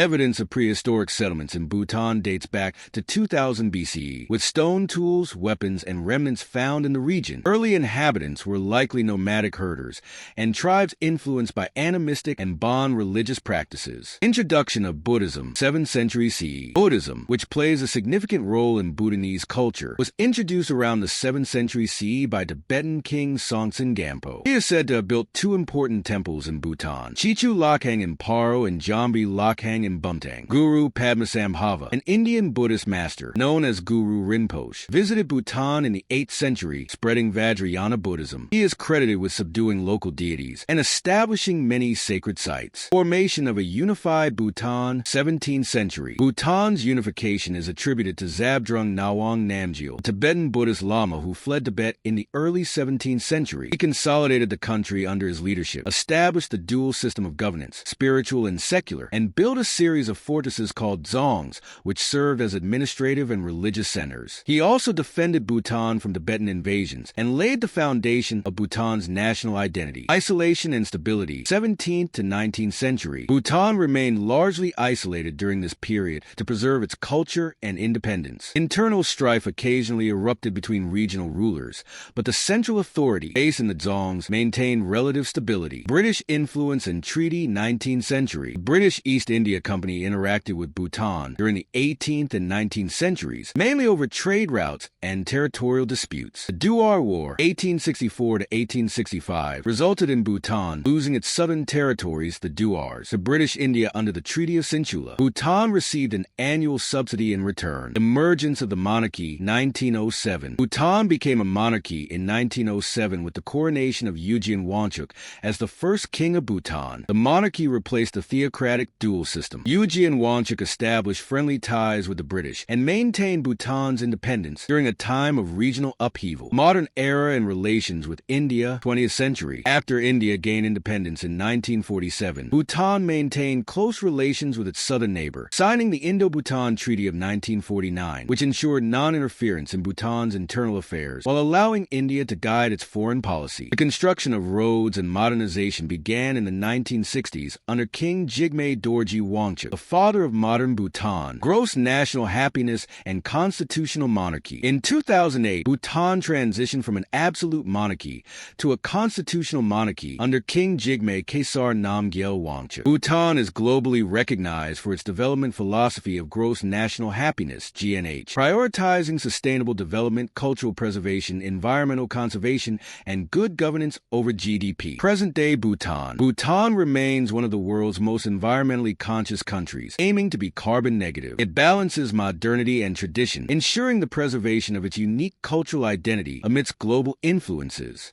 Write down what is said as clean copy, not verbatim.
Evidence of prehistoric settlements in Bhutan dates back to 2000 BCE, with stone tools, weapons, and remnants found in the region. Early inhabitants were likely nomadic herders, and tribes influenced by animistic and Bon religious practices. Introduction of Buddhism, 7th century CE. Buddhism, which plays a significant role in Bhutanese culture, was introduced around the 7th century CE by Tibetan king Songtsen Gampo. He is said to have built two important temples in Bhutan, Chichu Lakhang in Paro and Jambi Lakhang in Bumtang. Guru Padmasambhava, an Indian Buddhist master known as Guru Rinpoche, visited Bhutan in the 8th century, spreading Vajrayana Buddhism. He is credited with subduing local deities and establishing many sacred sites. Formation of a unified Bhutan, 17th century. Bhutan's unification is attributed to Zabdrung Ngawang Namgyal, a Tibetan Buddhist Lama who fled Tibet in the early 17th century. He consolidated the country under his leadership, established the dual system of governance, spiritual and secular, and built a series of fortresses called dzongs, which served as administrative and religious centers. He also defended Bhutan from Tibetan invasions and laid the foundation of Bhutan's national identity. Isolation and stability, 17th to 19th century. Bhutan remained largely isolated during this period to preserve its culture and independence. Internal strife occasionally erupted between regional rulers, but the central authority, based in the dzongs, maintained relative stability. British influence and treaty, 19th century. The British East India Company interacted with Bhutan during the 18th and 19th centuries, mainly over trade routes and territorial disputes. The Duar War, 1864 to 1865, resulted in Bhutan losing its southern territories, the Duars, to British India under the Treaty of Sinchula. Bhutan received an annual subsidy in return. Emergence of the monarchy, 1907. Bhutan became a monarchy in 1907 with the coronation of Ugin Wangchuk as the first king of Bhutan. The monarchy replaced the theocratic dual system. Ugin Wangchuk established friendly ties with the British and maintained Bhutan's independence during a time of regional upheaval. Modern era and relations with India, 20th century. After India gained independence in 1947, Bhutan maintained close relations with its southern neighbor, signing the Indo-Bhutan Treaty of 1949, which ensured non-interference in Bhutan's internal affairs while allowing India to guide its foreign policy. The construction of roads and modernization began in the 1960s under King Jigme Dorji Wangchuk, the father of modern Bhutan. Gross national happiness and constitutional monarchy. In 2008, Bhutan transitioned from an absolute monarchy to a constitutional monarchy under King Jigme Khesar Namgyel Wangchuk. Bhutan is globally recognized for its development philosophy of gross national happiness, GNH, prioritizing sustainable development, cultural preservation, environmental conservation, and good governance over GDP. Present-day Bhutan. Bhutan remains one of the world's most environmentally conscious countries, aiming to be carbon negative. It balances modernity and tradition, ensuring the preservation of its unique cultural identity amidst global influences.